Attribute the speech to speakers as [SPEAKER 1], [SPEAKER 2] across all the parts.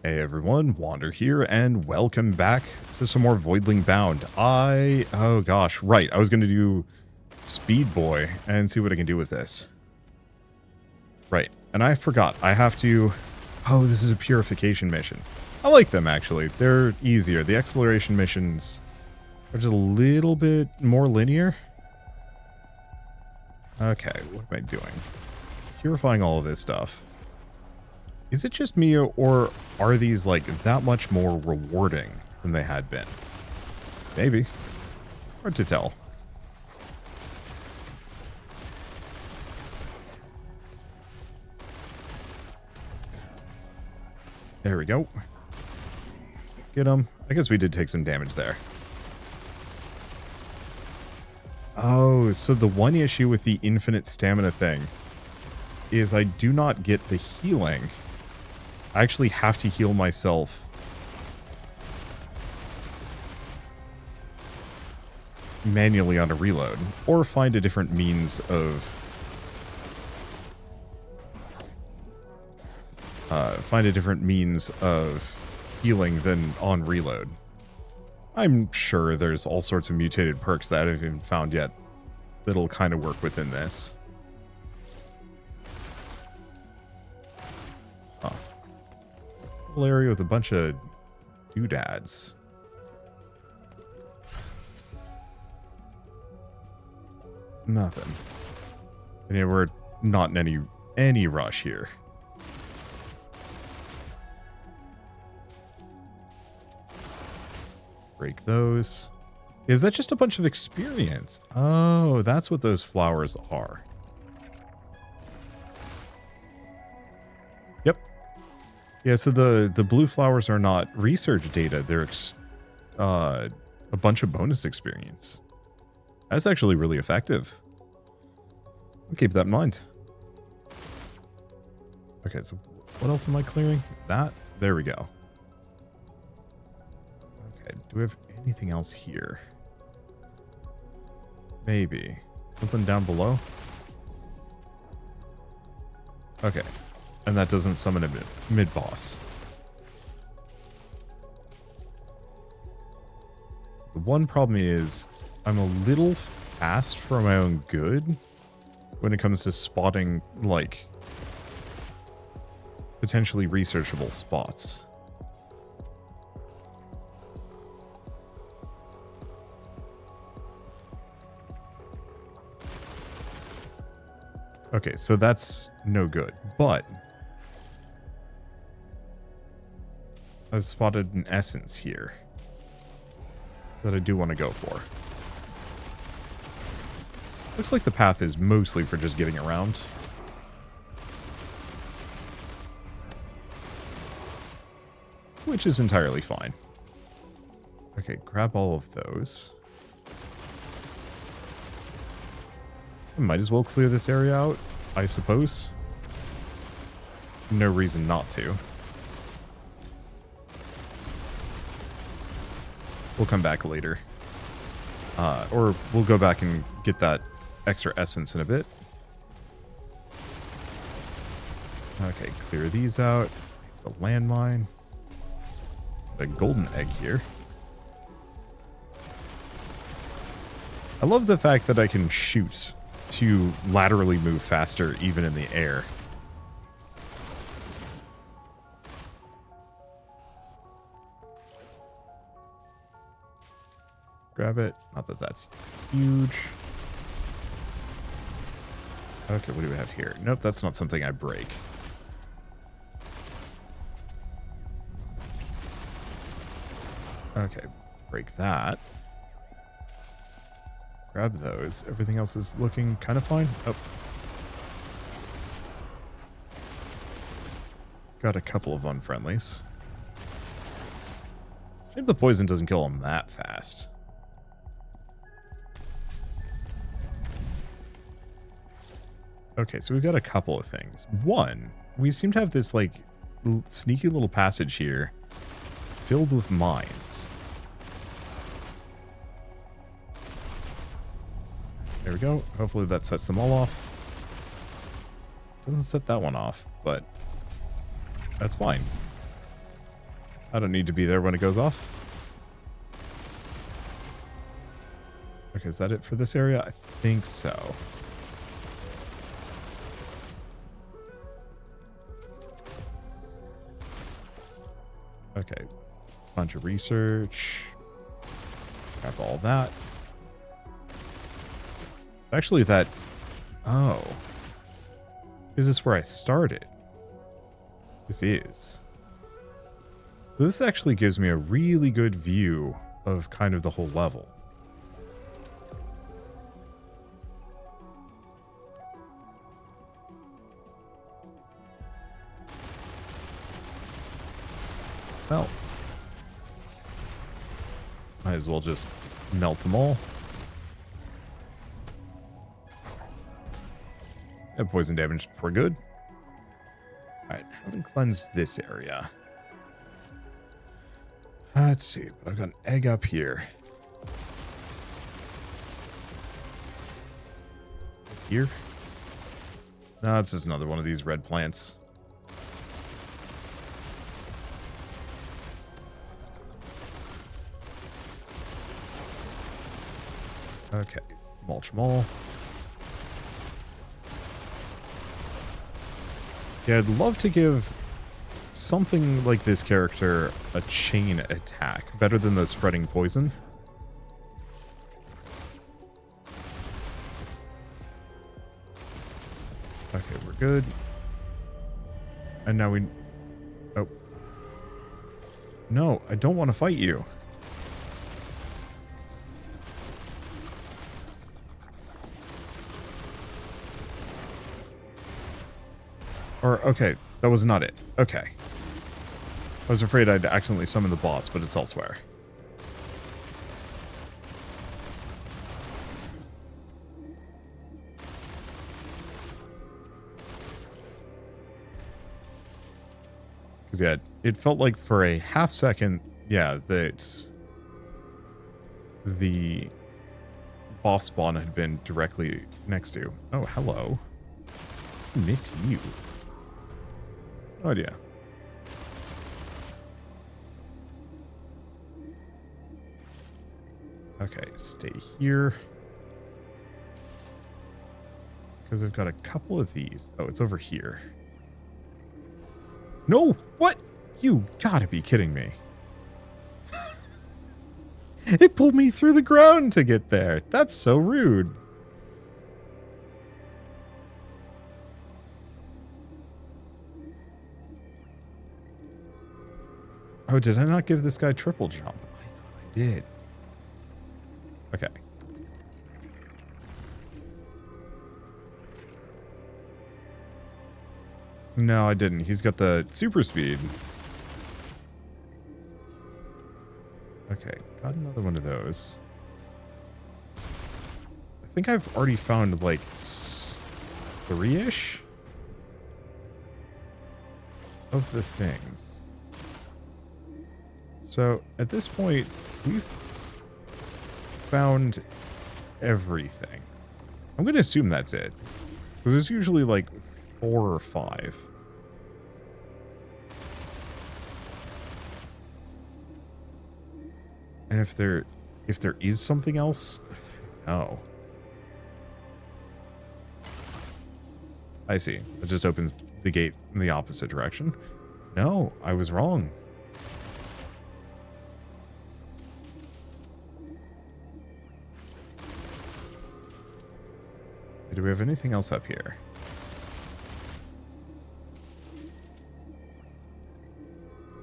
[SPEAKER 1] Hey everyone, Wander here, and welcome back to some more Voidling Bound. Oh gosh, right, I was going to do Speed Boy and see what I can do with this. Right, and I forgot, I have to... Oh, this is a purification mission. I like them, actually. They're easier. The exploration missions are just a little bit more linear. Okay, what am I doing? Purifying all of this stuff. Is it just me, or are these, like, that much more rewarding than they had been? Maybe. Hard to tell. There we go. Get him. I guess we did take some damage there. Oh, so the one issue with the infinite stamina thing is I do not get the healing. I actually have to heal myself manually on a reload, or find a different means of healing than on reload. I'm sure there's all sorts of mutated perks that I haven't even found yet that'll kind of work within this. Area with a bunch of doodads. Nothing. And yeah, we're not in any rush here. Break those. Is that just a bunch of experience? Oh, that's what those flowers are. Yep. Yeah, so the blue flowers are not research data. They're a bunch of bonus experience. That's actually really effective. I'll keep that in mind. Okay, so what else am I clearing? That? There we go. Okay, do we have anything else here? Maybe. Something down below? Okay. And that doesn't summon a mid-boss. The one problem is I'm a little fast for my own good when it comes to spotting, like, potentially researchable spots. Okay, so that's no good, but I've spotted an essence here that I do want to go for. Looks like the path is mostly for just getting around. Which is entirely fine. Okay, grab all of those. I might as well clear this area out, I suppose. No reason not to. We'll come back later. Or we'll go back and get that extra essence in a bit. Okay, clear these out. The landmine. The golden egg here. I love the fact that I can shoot to laterally move faster even in the air. Grab it. Not that that's huge. Okay, what do we have here? Nope, that's not something I break. Okay, break that. Grab those. Everything else is looking kind of fine. Oh. Got a couple of unfriendlies. Shame the poison doesn't kill them that fast. Okay, so we've got a couple of things. One, we seem to have this, like, sneaky little passage here filled with mines. There we go. Hopefully that sets them all off. Doesn't set that one off, but that's fine. I don't need to be there when it goes off. Okay, is that it for this area? I think so. Okay, bunch of research. Grab all that. It's actually that... Oh. Is this where I started? This is. So this actually gives me a really good view of kind of the whole level. Well, might as well just melt them all. And poison damage, we're good. Alright, haven't cleansed this area. Let's see, I've got an egg up here. Here? No, it's just another one of these red plants. Okay, mulch them all. Yeah, I'd love to give something like this character a chain attack, better than the spreading poison. Okay, we're good. And now we... Oh. No, I don't want to fight you. Or, okay, that was not it. Okay. I was afraid I'd accidentally summon the boss, but it's elsewhere. Because, yeah, it felt like for a half second, yeah, that the boss spawn had been directly next to. Oh, hello. Miss you. Oh, yeah. Okay, stay here. Because I've got a couple of these. Oh, it's over here. No! What? You gotta be kidding me. It pulled me through the ground to get there. That's so rude. Oh, did I not give this guy triple jump? I thought I did. Okay. No, I didn't. He's got the super speed. Okay, got another one of those. I think I've already found like 3-ish of the things. So, at this point, we've found everything. I'm going to assume that's it. Because there's usually like 4 or 5. And if there is something else, oh. I see. It just opens the gate in the opposite direction. No, I was wrong. Do we have anything else up here?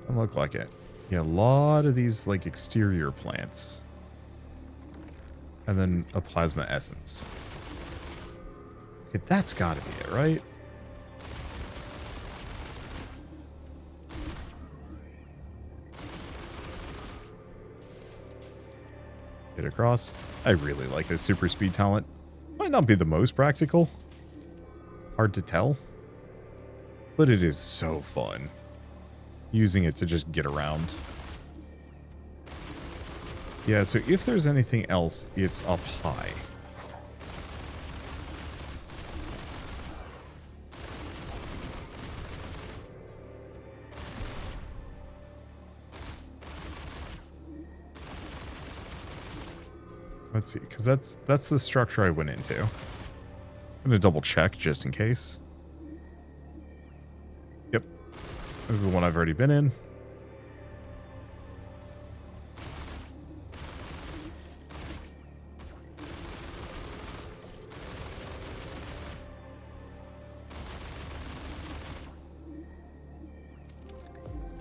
[SPEAKER 1] Doesn't look like it. Yeah, a lot of these, like, exterior plants. And then a plasma essence. Okay, that's gotta be it, right? Get across. I really like this super speed talent. Might not be the most practical. Hard to tell. But it is so fun. Using it to just get around. Yeah, so if there's anything else, it's up high. Let's see, because that's the structure I went into. I'm going to double check just in case. Yep. This is the one I've already been in.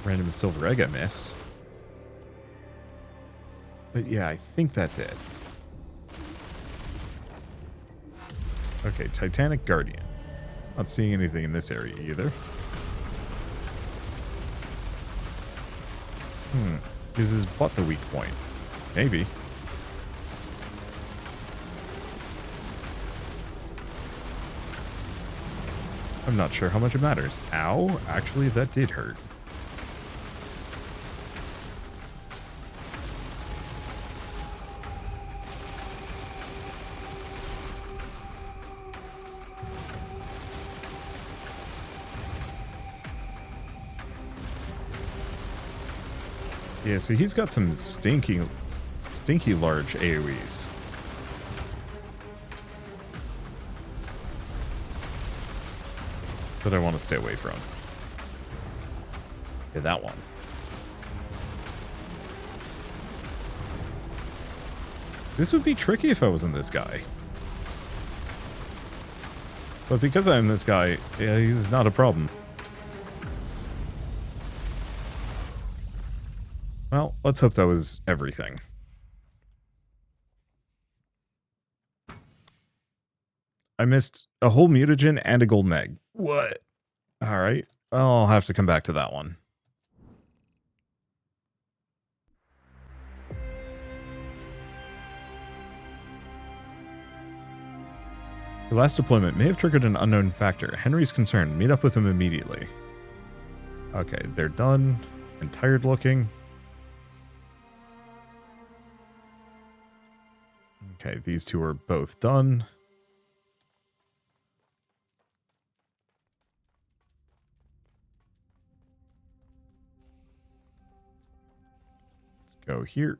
[SPEAKER 1] Random silver egg I missed. But yeah, I think that's it. Okay, Titanic Guardian. Not seeing anything in this area either. Is what the weak point? Maybe. I'm not sure how much it matters. Ow, actually that did hurt. Yeah, so he's got some stinky large AoEs. That I want to stay away from. Yeah, that one. This would be tricky if I wasn't this guy. But because I'm this guy, yeah, he's not a problem. Well, let's hope that was everything. I missed a whole mutagen and a golden egg. What? Alright. I'll have to come back to that one. The last deployment may have triggered an unknown factor. Henry's concerned. Meet up with him immediately. Okay, they're done and tired looking. Okay, these two are both done. Let's go here.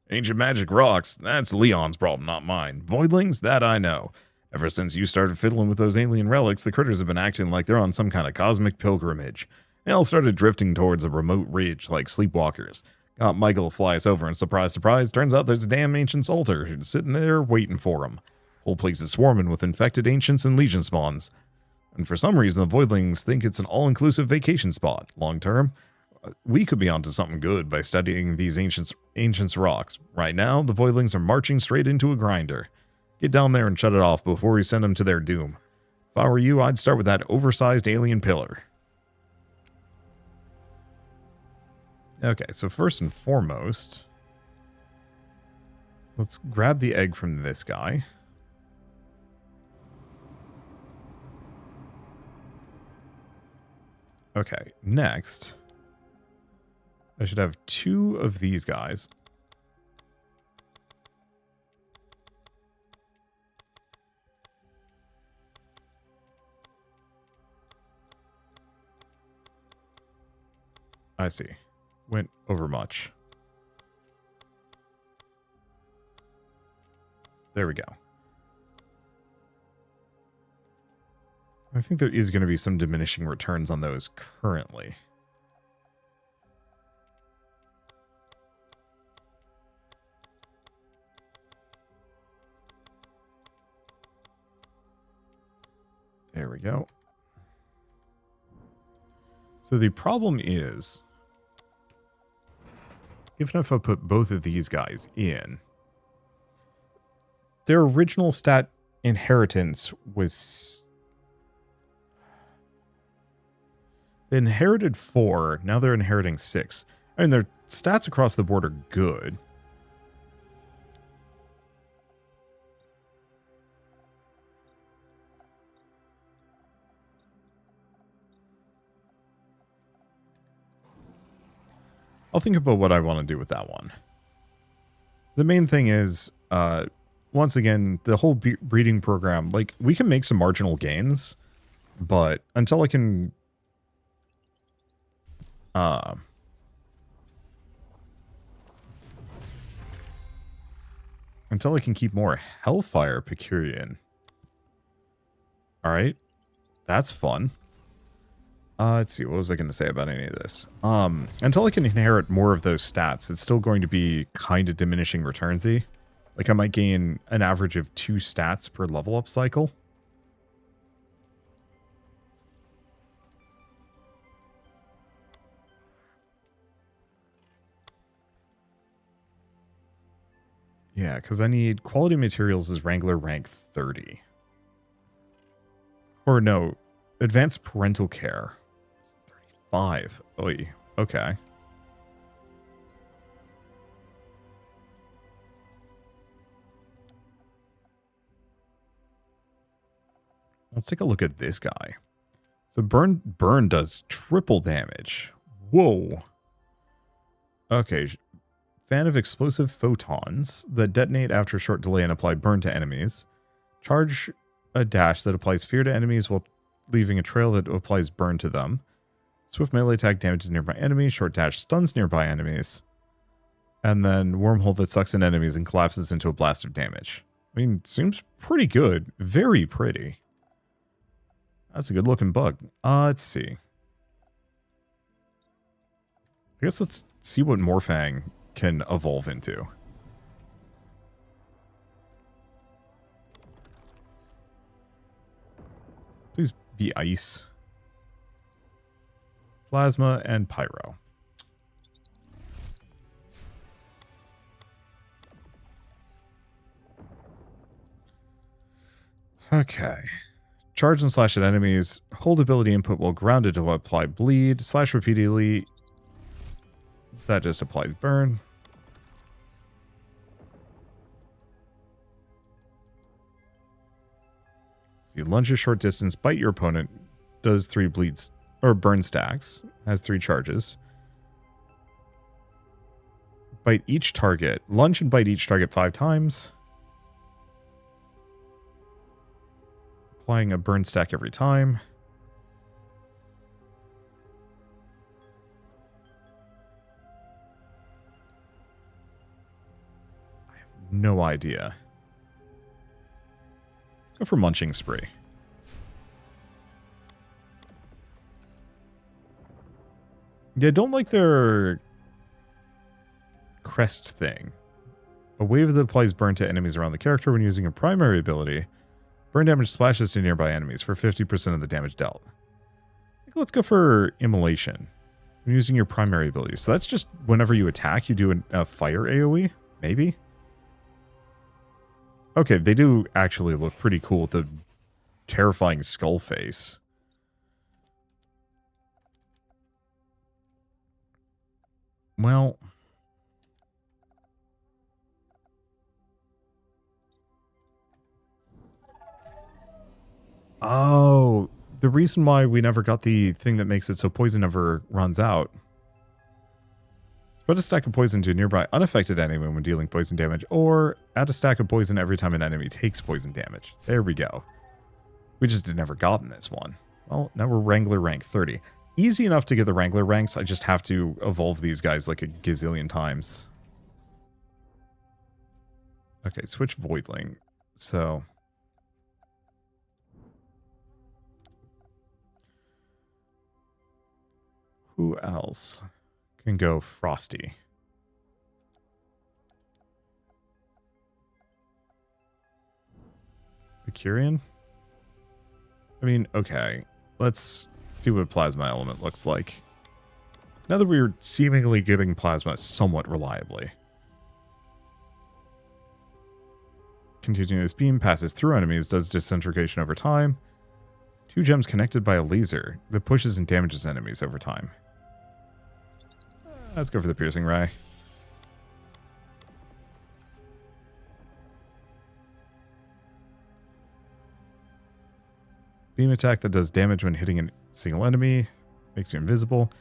[SPEAKER 1] Ancient magic rocks. That's Leon's problem, not mine. Voidlings? That I know. Ever since you started fiddling with those alien relics, the critters have been acting like they're on some kind of cosmic pilgrimage. They all started drifting towards a remote ridge like sleepwalkers. Got Michael to fly us over, and surprise, surprise, turns out there's a damn ancient altar sitting there waiting for him. Whole place is swarming with infected ancients and legion spawns. And for some reason, the Voidlings think it's an all-inclusive vacation spot. Long term, we could be onto something good by studying these ancients rocks. Right now, the Voidlings are marching straight into a grinder. Get down there and shut it off before we send them to their doom. If I were you, I'd start with that oversized alien pillar. Okay, so first and foremost, let's grab the egg from this guy. Okay, next, I should have 2 of these guys. I see. Went over much. There we go. I think there is going to be some diminishing returns on those currently. There we go. So the problem is, even if I put both of these guys in, their original stat inheritance was... They inherited 4, now they're inheriting 6. I mean, their stats across the board are good. I'll think about what I want to do with that one. The main thing is, once again, the whole breeding program, like, we can make some marginal gains, but until I can... Until I can keep more Hellfire Picurian. Alright. That's fun. Let's see, what was I going to say about any of this? Until I can inherit more of those stats, it's still going to be kind of diminishing returnsy. Like, I might gain an average of 2 stats per level up cycle. Yeah, because I need quality materials as Wrangler rank 30. Or no, advanced parental care. 35. Oy, okay. Let's take a look at this guy. So burn does triple damage. Whoa. Okay. Fan of explosive photons that detonate after a short delay and apply burn to enemies. Charge a dash that applies fear to enemies while leaving a trail that applies burn to them. Swift melee attack damages nearby enemies. Short dash stuns nearby enemies. And then wormhole that sucks in enemies and collapses into a blast of damage. I mean, seems pretty good. Very pretty. That's a good looking bug. Let's see. I guess let's see what Morfang can evolve into. Please be ice. Plasma and pyro. Okay. Charge and slash at enemies. Hold ability input while grounded to apply bleed. Slash repeatedly. That just applies burn. See, lunge a short distance, bite your opponent. Does 3 bleeds or burn stacks. Has 3 charges. Bite each target. Lunge and bite each target 5 times. Applying a burn stack every time. I have no idea. Go for munching spree. Yeah, I don't like their crest thing. A wave that applies burn to enemies around the character when using a primary ability. Burn damage splashes to nearby enemies for 50% of the damage dealt. Let's go for immolation. When using your primary ability. So that's just whenever you attack, you do a fire AoE? Maybe? Okay, they do actually look pretty cool with the terrifying skull face. Well... Oh, the reason why we never got the thing that makes it so poison never runs out. Spread a stack of poison to a nearby unaffected enemy when dealing poison damage, or add a stack of poison every time an enemy takes poison damage. There we go. We just had never gotten this one. Well, now we're Wrangler rank 30. Easy enough to get the Wrangler ranks, I just have to evolve these guys like a gazillion times. Okay, switch Voidling. So... who else can go Frosty? Picurian? I mean, okay. Let's see what Plasma Element looks like. Now that we're seemingly getting Plasma somewhat reliably. Continuous Beam passes through enemies, does disintegration over time. 2 gems connected by a laser that pushes and damages enemies over time. Let's go for the Piercing Ray. Beam attack that does damage when hitting a single enemy. Makes you invisible.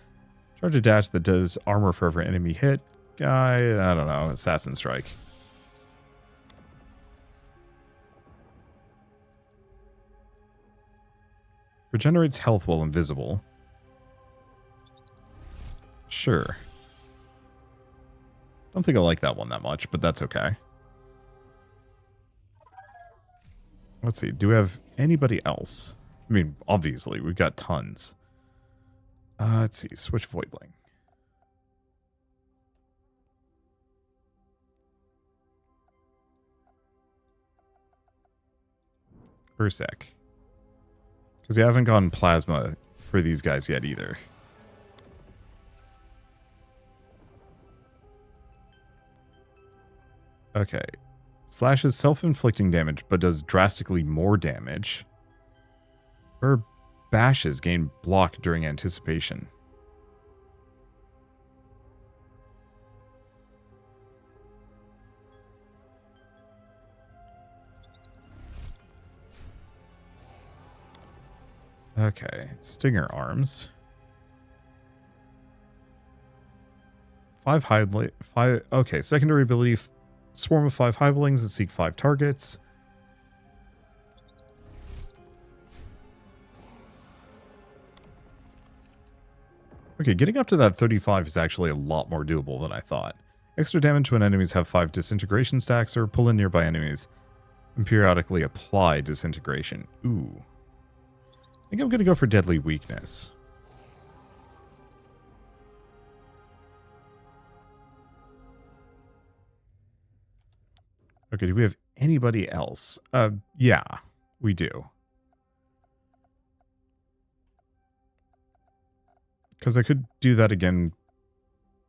[SPEAKER 1] Charge a dash that does armor for every enemy hit. I don't know. Assassin Strike. Regenerates health while invisible. Sure. Don't think I like that one that much, but that's okay. Let's see. Do we have anybody else? I mean, obviously, we've got tons. Let's see. Switch Voidling. Ursec. Because they haven't gotten plasma for these guys yet either. Okay. Slashes self-inflicting damage, but does drastically more damage. Or bashes gain block during anticipation. Okay. Stinger arms. 5 okay, secondary ability. Swarm of 5 hivelings that seek 5 targets. Okay, getting up to that 35 is actually a lot more doable than I thought. Extra damage when enemies have 5 disintegration stacks or pull in nearby enemies and periodically apply disintegration. Ooh. I think I'm going to go for deadly weakness. Okay, do we have anybody else? Yeah, we do. Because I could do that again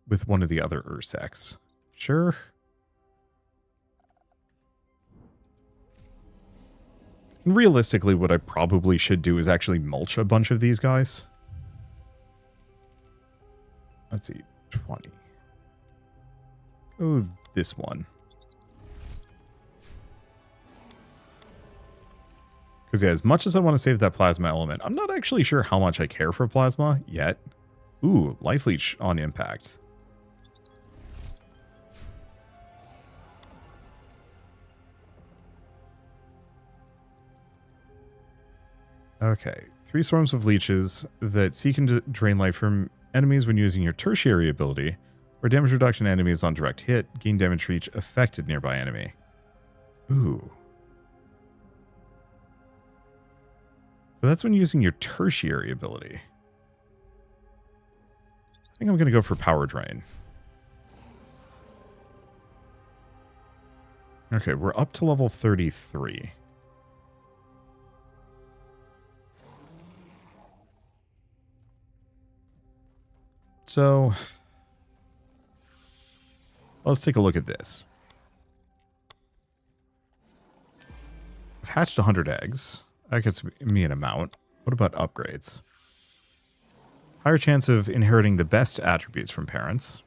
[SPEAKER 1] with one of the other Ursecs. Sure. Realistically, what I probably should do is actually mulch a bunch of these guys. Let's see, 20. Oh, this one. Because yeah, as much as I want to save that plasma element, I'm not actually sure how much I care for plasma yet. Ooh, life leech on impact. Okay, 3 swarms of leeches that seek and drain life from enemies when using your tertiary ability, or damage reduction enemies on direct hit, gain damage for each affected nearby enemy. Ooh. But that's when using your tertiary ability. I think I'm going to go for power drain. Okay, we're up to level 33. So, let's take a look at this. I've hatched 100 eggs. That gets me an amount. What about upgrades? Higher chance of inheriting the best attributes from parents.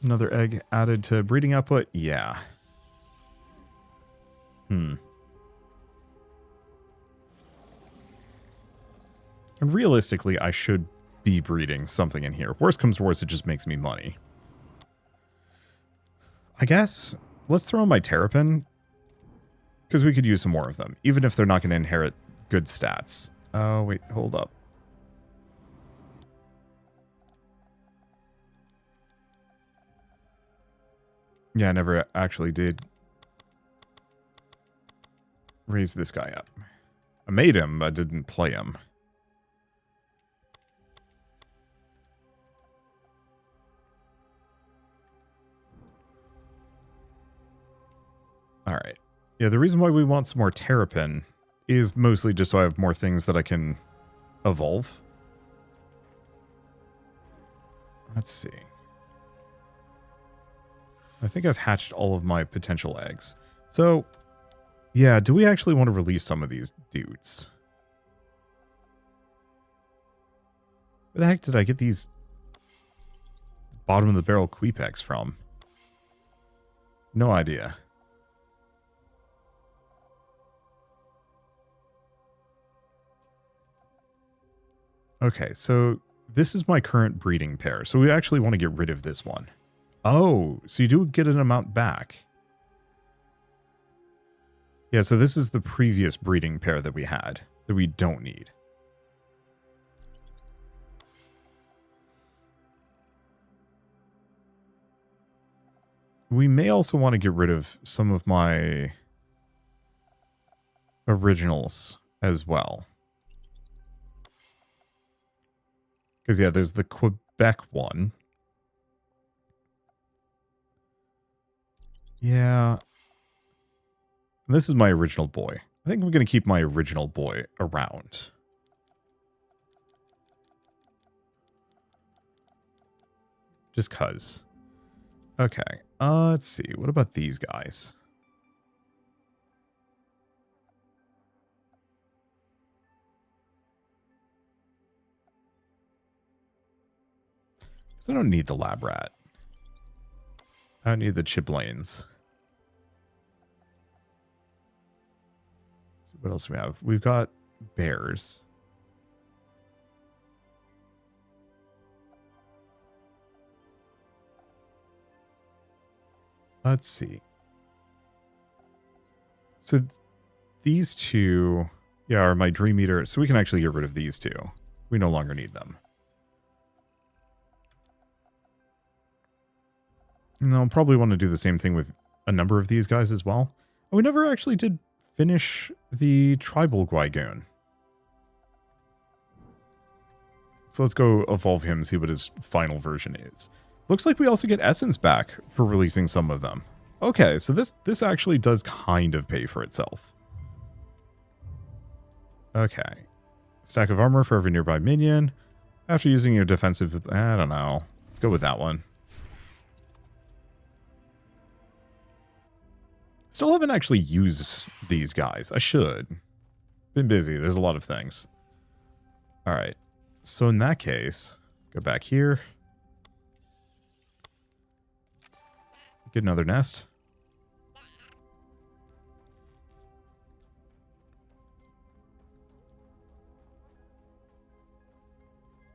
[SPEAKER 1] Another egg added to breeding output? Yeah. And realistically, I should be breeding something in here. Worst comes to worst, it just makes me money. I guess let's throw in my Terrapin, because we could use some more of them, even if they're not going to inherit good stats. Oh, wait, hold up. Yeah, I never actually did raise this guy up. I made him, but didn't play him. Alright. Yeah, the reason why we want some more Terrapin is mostly just so I have more things that I can evolve. Let's see. I think I've hatched all of my potential eggs. So, yeah, do we actually want to release some of these dudes? Where the heck did I get these bottom of the barrel Queepex from? No idea. Okay, so this is my current breeding pair. So we actually want to get rid of this one. Oh, so you do get an amount back. Yeah, so this is the previous breeding pair that we had, that we don't need. We may also want to get rid of some of my originals as well. Because, yeah, there's the Quebec one. Yeah. This is my original boy. I think I'm going to keep my original boy around. Just cuz. Okay. Let's see. What about these guys? I don't need the lab rat. I don't need the chiplanes. Let's see what else we have. We've got bears. Let's see. So these two, yeah, are my Dream Eater. So we can actually get rid of these two. We no longer need them. And I'll probably want to do the same thing with a number of these guys as well. We never actually did finish the Tribal Gwygoon. So let's go evolve him and see what his final version is. Looks like we also get Essence back for releasing some of them. Okay, so this actually does kind of pay for itself. Okay. Stack of armor for every nearby minion. After using your defensive... I don't know. Let's go with that one. Still haven't actually used these guys. I should. Been busy. There's a lot of things. Alright. So in that case, go back here. Get another nest.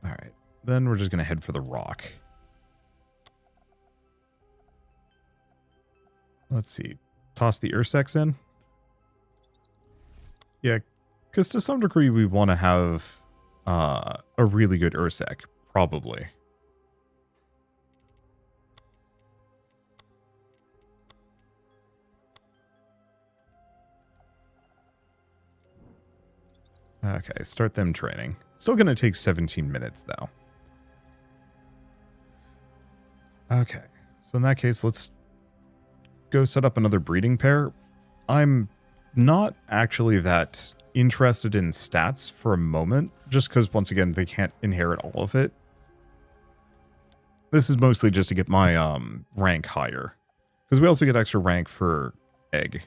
[SPEAKER 1] Alright. Then we're just going to head for the rock. Let's see. Toss the Ursex in. Yeah, because to some degree we want to have a really good Ursec, probably. Okay, start them training. Still going to take 17 minutes, though. Okay, so in that case, let's go set up another breeding pair. I'm not actually that interested in stats for a moment, just because, once again, they can't inherit all of it. This is mostly just to get my rank higher, because we also get extra rank for egg.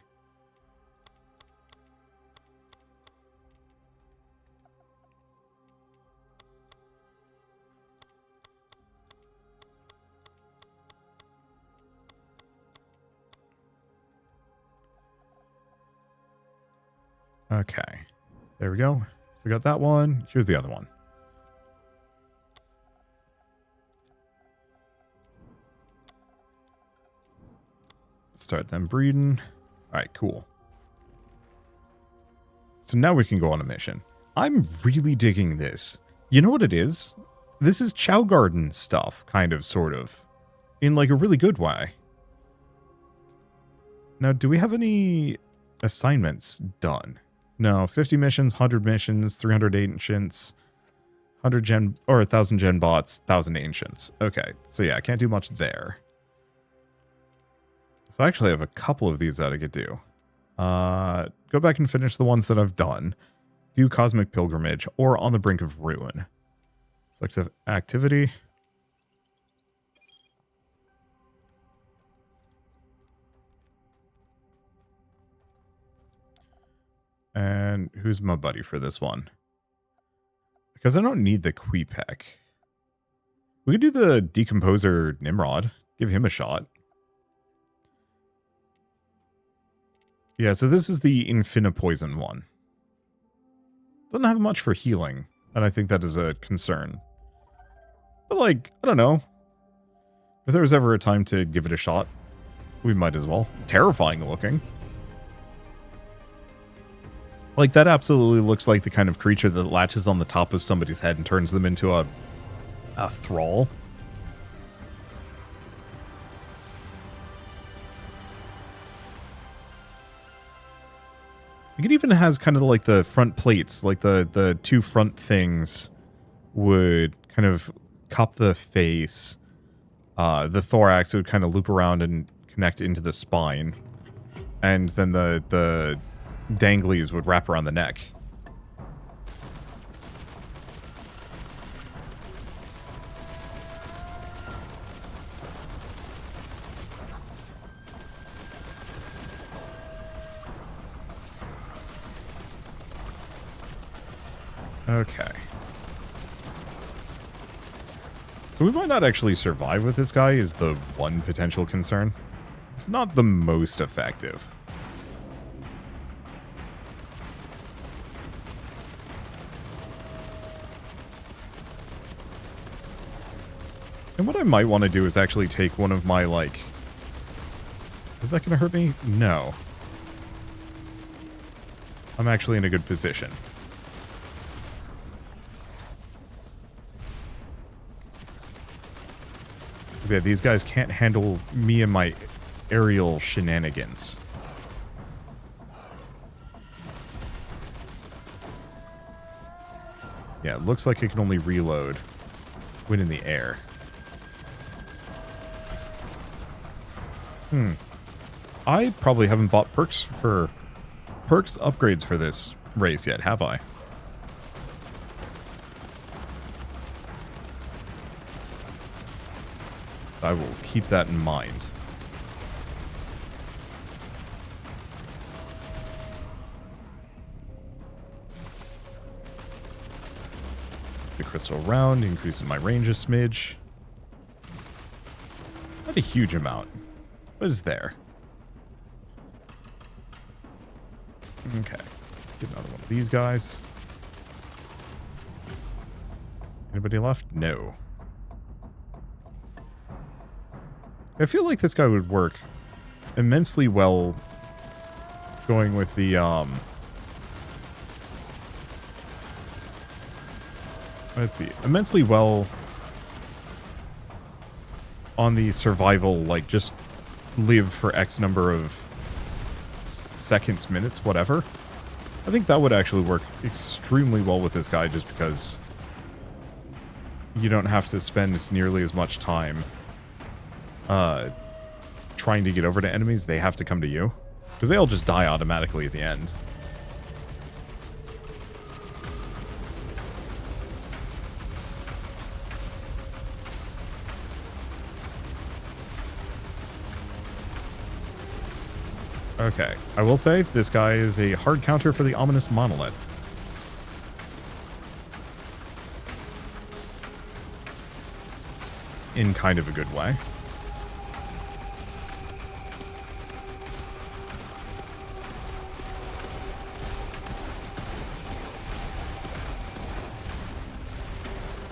[SPEAKER 1] Okay, there we go. So we got that one. Here's the other one. Start them breeding. All right, cool. So now we can go on a mission. I'm really digging this. You know what it is? This is Chow Garden stuff, kind of, sort of. In, like, a really good way. Now, do we have any assignments done? No, 50 missions, 100 missions, 300 ancients, 100 gen, or 1,000 gen bots, 1,000 ancients. Okay, so yeah, I can't do much there. So I actually have a couple of these that I could do. Go back and finish the ones that I've done. Do Cosmic Pilgrimage, or On the Brink of Ruin. Selective activity. And who's my buddy for this one? Because I don't need the Queepec. We could do the Decomposer Nimrod. Give him a shot. Yeah, so this is the Infinipoison one. Doesn't have much for healing, and I think that is a concern. But, like, I don't know. If there was ever a time to give it a shot, we might as well. Terrifying looking. Like, that absolutely looks like the kind of creature that latches on the top of somebody's head and turns them into a thrall. think it even has kind of like the front plates, like the two front things would kind of cup the face. The thorax would kind of loop around and connect into the spine. And then the danglies would wrap around the neck. Okay. So we might not actually survive with this guy is the one potential concern. It's not the most effective. And what I might want to do is actually take one of my, like... Is that going to hurt me? No. I'm actually in a good position. Because yeah, these guys can't handle me and my aerial shenanigans. Yeah, it looks like it can only reload when in the air. I probably haven't bought perks upgrades for this race yet, have I? I will keep that in mind. The crystal round increases my range a smidge. Not a huge amount, but it's there. Okay, get another one of these guys. Anybody left? No. I feel like this guy would work immensely well going with the, let's see, immensely well on the survival, like, just live for X number of seconds, minutes, whatever. I think that would actually work extremely well with this guy just because you don't have to spend nearly as much time trying to get over to enemies. They have to come to you because they all just die automatically at the end. Okay, I will say this guy is a hard counter for the ominous monolith. In kind of a good way.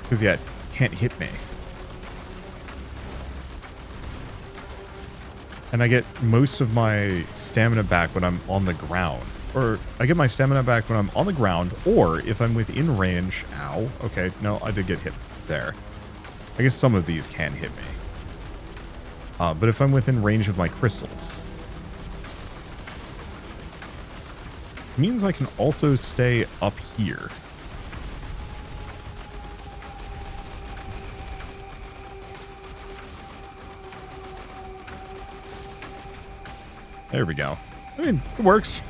[SPEAKER 1] Because, yeah, it can't hit me. And I get most of my stamina back when I'm on the ground. Or, I get my stamina back when I'm on the ground, or if I'm within range. Ow. Okay, no, I did get hit there. I guess some of these can hit me. But if I'm within range of my crystals. It means I can also stay up here. There we go. I mean, it works.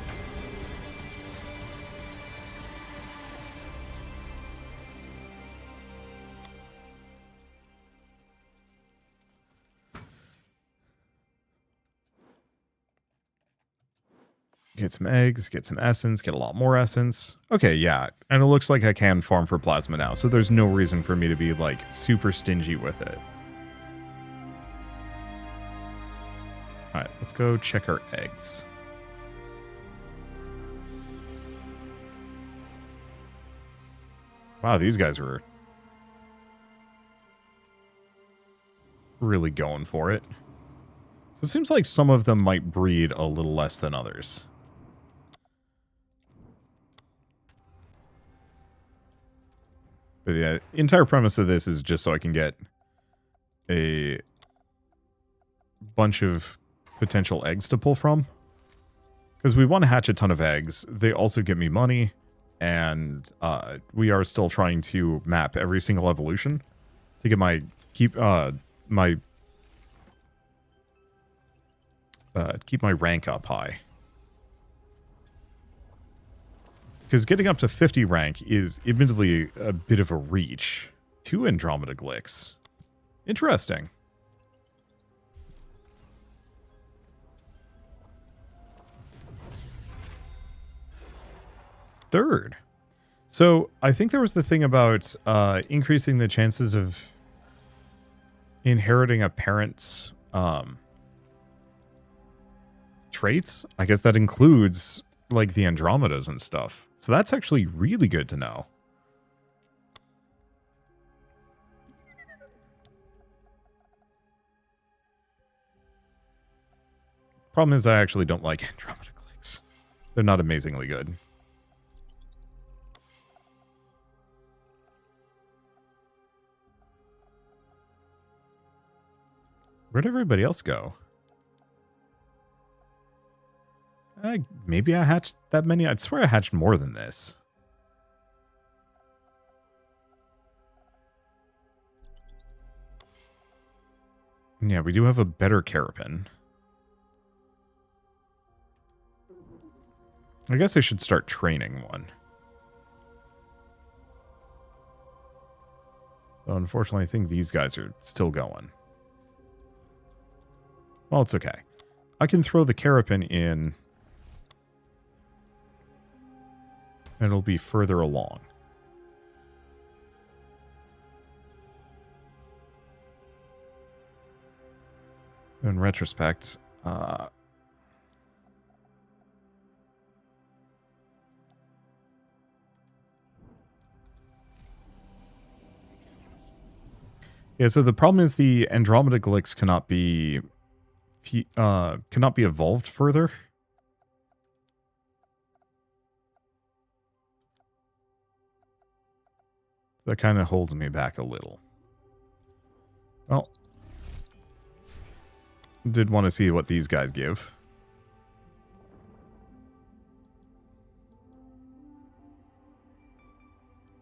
[SPEAKER 1] Get some eggs, get some essence, get a lot more essence. Okay, yeah. And it looks like I can farm for plasma now, so there's no reason for me to be, like, super stingy with it. Alright, let's go check our eggs. Wow, these guys were really going for it. So it seems like some of them might breed a little less than others. But yeah, the entire premise of this is just so I can get a bunch of potential eggs to pull from. Because we want to hatch a ton of eggs. They also give me money. And we are still trying to map every single evolution to get keep my rank up high. Because getting up to 50 rank is admittedly a bit of a reach. 2 Andromeda Glicks. Interesting. Third. So I think there was the thing about increasing the chances of inheriting a parent's traits. I guess that includes like the Andromedas and stuff. So that's actually really good to know. Problem is I actually don't like Andromeda Glicks. They're not amazingly good. Where'd everybody else go? Maybe I hatched that many? I'd swear I hatched more than this. Yeah, we do have a better Carapace. I guess I should start training one. So unfortunately, I think these guys are still going. Well, it's okay. I can throw the Carapace in. And it'll be further along. In retrospect, yeah, so the problem is the Andromeda Glicks cannot be evolved further. So that kind of holds me back a little. Well, did want to see what these guys give.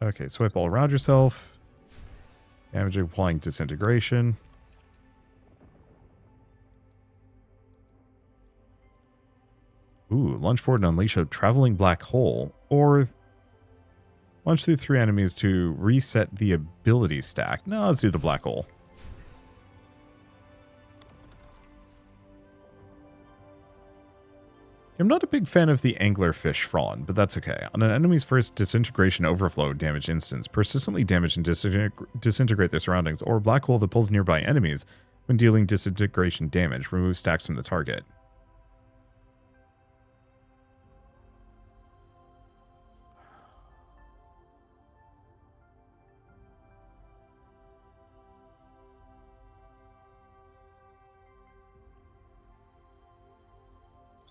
[SPEAKER 1] Okay, swipe all around yourself. Damage applying disintegration. Ooh, lunge forward and unleash a traveling black hole. Or lunge through 3 enemies to reset the ability stack. No, let's do the black hole. I'm not a big fan of the anglerfish prawn, but that's okay. On an enemy's first disintegration overflow damage instance, persistently damage and disintegrate their surroundings, or a black hole that pulls nearby enemies when dealing disintegration damage. Remove stacks from the target.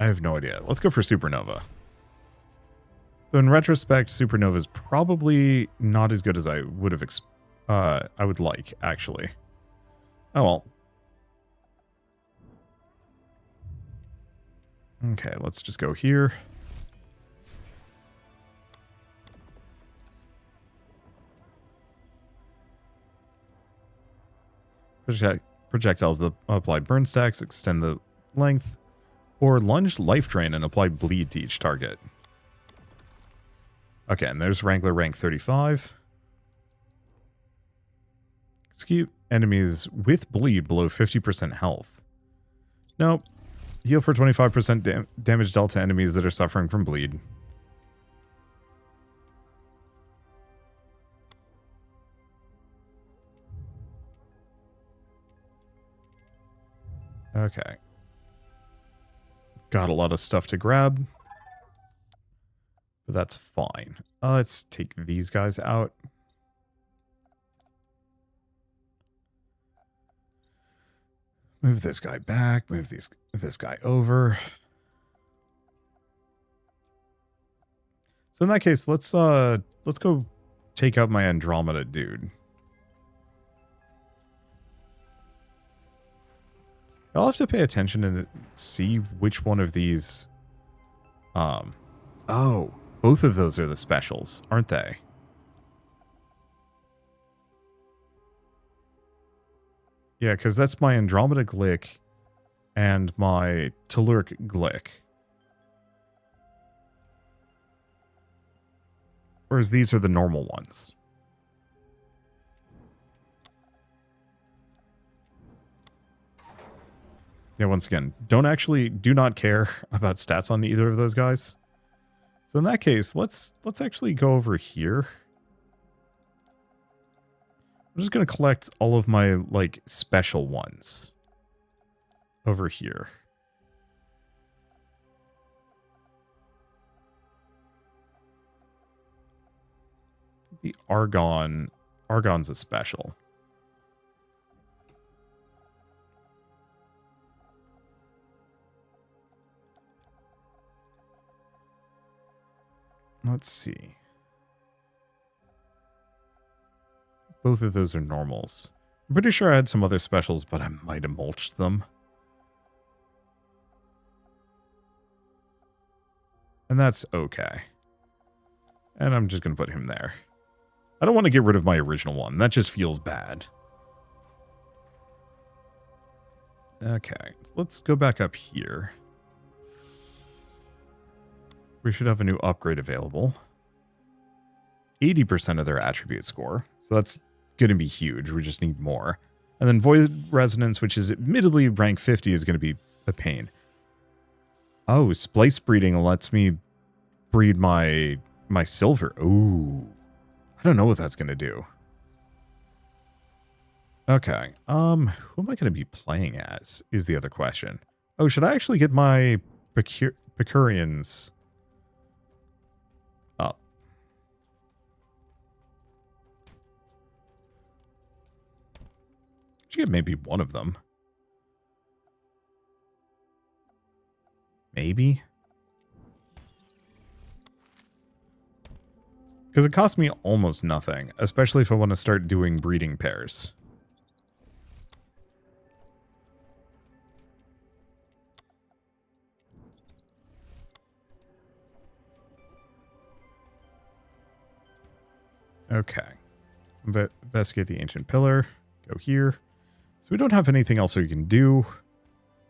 [SPEAKER 1] I have no idea. Let's go for Supernova. So in retrospect, Supernova is probably not as good as I would have I would like, actually. Oh well. Okay, let's just go here. Projectiles that apply burn stacks, extend the length. Or lunge life drain and apply bleed to each target. Okay, and there's Wrangler rank 35. Execute enemies with bleed below 50% health. Nope. Heal for 25% damage dealt to enemies that are suffering from bleed. Okay. Got a lot of stuff to grab. But that's fine. Let's take these guys out. Move this guy back. Move this guy over. So in that case, let's go take out my Andromeda dude. I'll have to pay attention and see which one of these Oh, both of those are the specials, aren't they? Yeah, because that's my Andromeda Glick and my Telluric Glick. Whereas these are the normal ones. Yeah, once again, do not care about stats on either of those guys. So in that case, let's actually go over here. I'm just going to collect all of my, like, special ones over here. The Argon's a special. Let's see. Both of those are normals. I'm pretty sure I had some other specials, but I might have mulched them. And that's okay. And I'm just going to put him there. I don't want to get rid of my original one. That just feels bad. Okay, so let's go back up here. We should have a new upgrade available. 80% of their attribute score. So that's going to be huge. We just need more. And then Void Resonance, which is admittedly rank 50, is going to be a pain. Oh, splice breeding lets me breed my silver. Ooh. I don't know what that's going to do. Okay. Who am I going to be playing as is the other question. Oh, should I actually get my Picurians up? Should get maybe one of them. Maybe. Because it costs me almost nothing, especially if I want to start doing breeding pairs. Okay. Investigate the ancient pillar. Go here. So we don't have anything else we can do.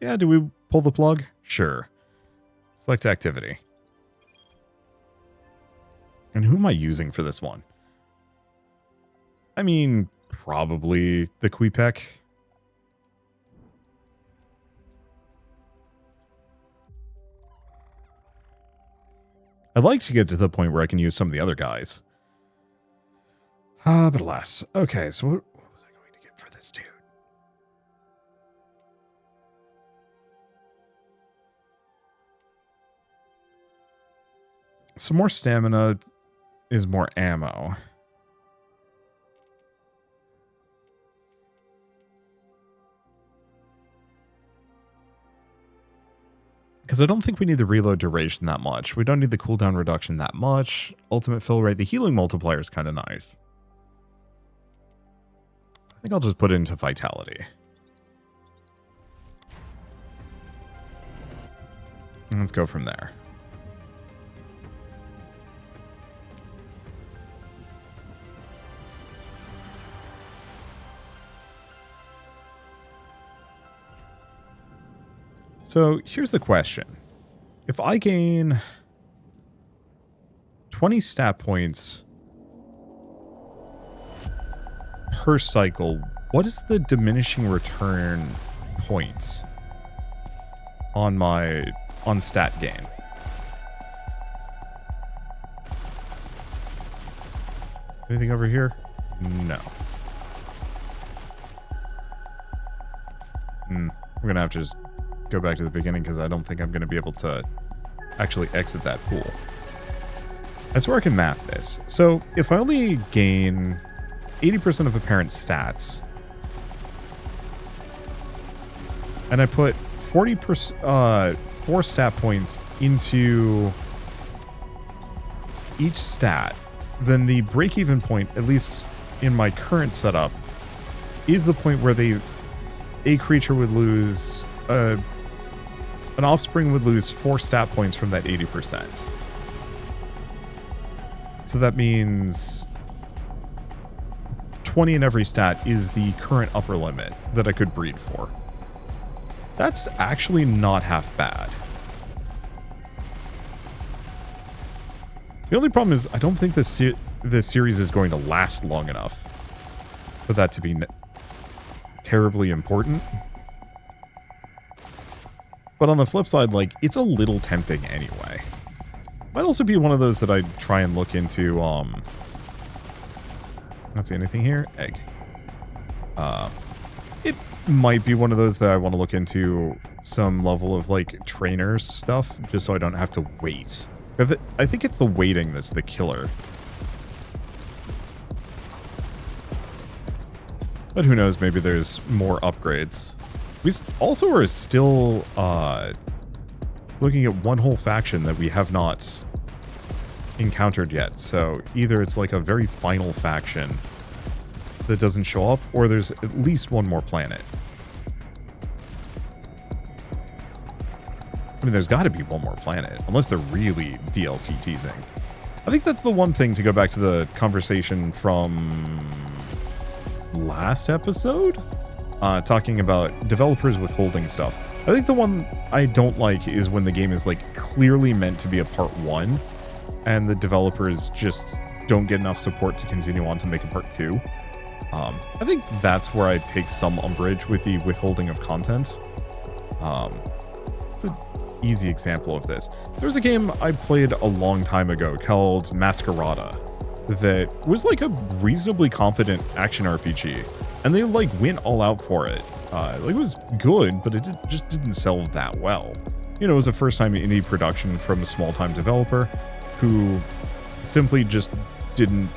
[SPEAKER 1] Yeah, do we pull the plug? Sure. Select activity. And who am I using for this one? I mean, probably the Queepec. I'd like to get to the point where I can use some of the other guys. But alas. Okay, so what was I going to get for this dude? Some more stamina is more ammo. Because I don't think we need the reload duration that much. We don't need the cooldown reduction that much. Ultimate fill rate. The healing multiplier is kind of nice. I think I'll just put it into vitality. And let's go from there. So here's the question. If I gain 20 stat points per cycle, what is the diminishing return points on stat gain? Anything over here? No. We're gonna have to just go back to the beginning because I don't think I'm going to be able to actually exit that pool. I swear I can math this. So if I only gain 80% of apparent stats and I put 4 stat points into each stat, then the break-even point, at least in my current setup, is the point where a creature would lose an offspring would lose 4 stat points from that 80%. So that means 20 in every stat is the current upper limit that I could breed for. That's actually not half bad. The only problem is I don't think this series is going to last long enough for that to be terribly important. But on the flip side, like, it's a little tempting anyway. Might also be one of those that I'd try and look into, not see anything here. Egg. It might be one of those that I want to look into some level of, like, trainers stuff, just so I don't have to wait. I think it's the waiting that's the killer. But who knows, maybe there's more upgrades. We also are still looking at one whole faction that we have not encountered yet. So either it's like a very final faction that doesn't show up, or there's at least one more planet. I mean, there's got to be one more planet, unless they're really DLC teasing. I think that's the one thing, to go back to the conversation from last episode, talking about developers withholding stuff. I think the one I don't like is when the game is, like, clearly meant to be a part 1, and the developers just don't get enough support to continue on to make a part 2. I think that's where I take some umbrage with the withholding of content. It's an easy example of this. There was a game I played a long time ago called Masquerada that was like a reasonably competent action RPG, and they like went all out for it. Like, it was good, but it just didn't sell that well. You know, it was a first-time indie production from a small-time developer who simply just didn't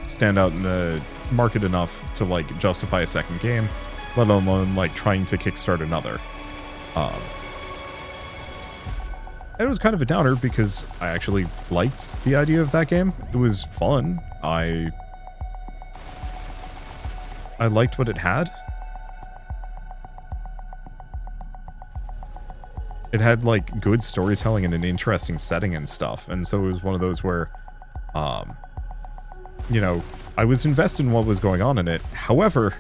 [SPEAKER 1] stand out in the market enough to, like, justify a second game, let alone, like, trying to kickstart another. And it was kind of a downer because I actually liked the idea of that game. It was fun. I liked what it had. It had, like, good storytelling and an interesting setting and stuff. And so it was one of those where, you know, I was invested in what was going on in it. However,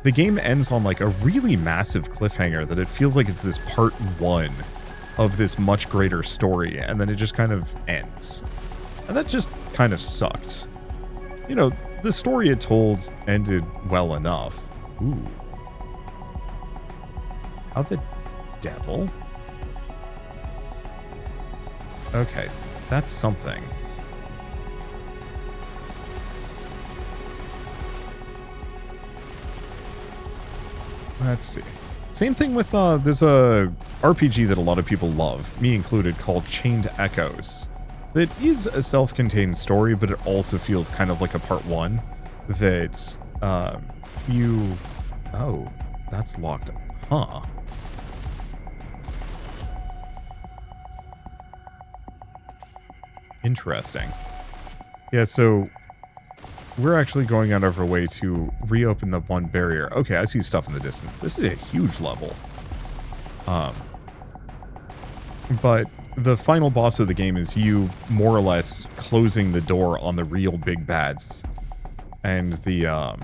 [SPEAKER 1] the game ends on, like, a really massive cliffhanger that it feels like it's this part 1 of this much greater story, and then it just kind of ends. And that just kind of sucked. You know, the story it told ended well enough. Ooh. How the devil? Okay, that's something. Let's see. Same thing with, there's a RPG that a lot of people love, me included, called Chained Echoes. That is a self-contained story, but it also feels kind of like a part 1 that, oh, that's locked. Huh. Interesting. Yeah, so we're actually going out of our way to reopen the one barrier. Okay, I see stuff in the distance. This is a huge level. But the final boss of the game is you more or less closing the door on the real big bads and the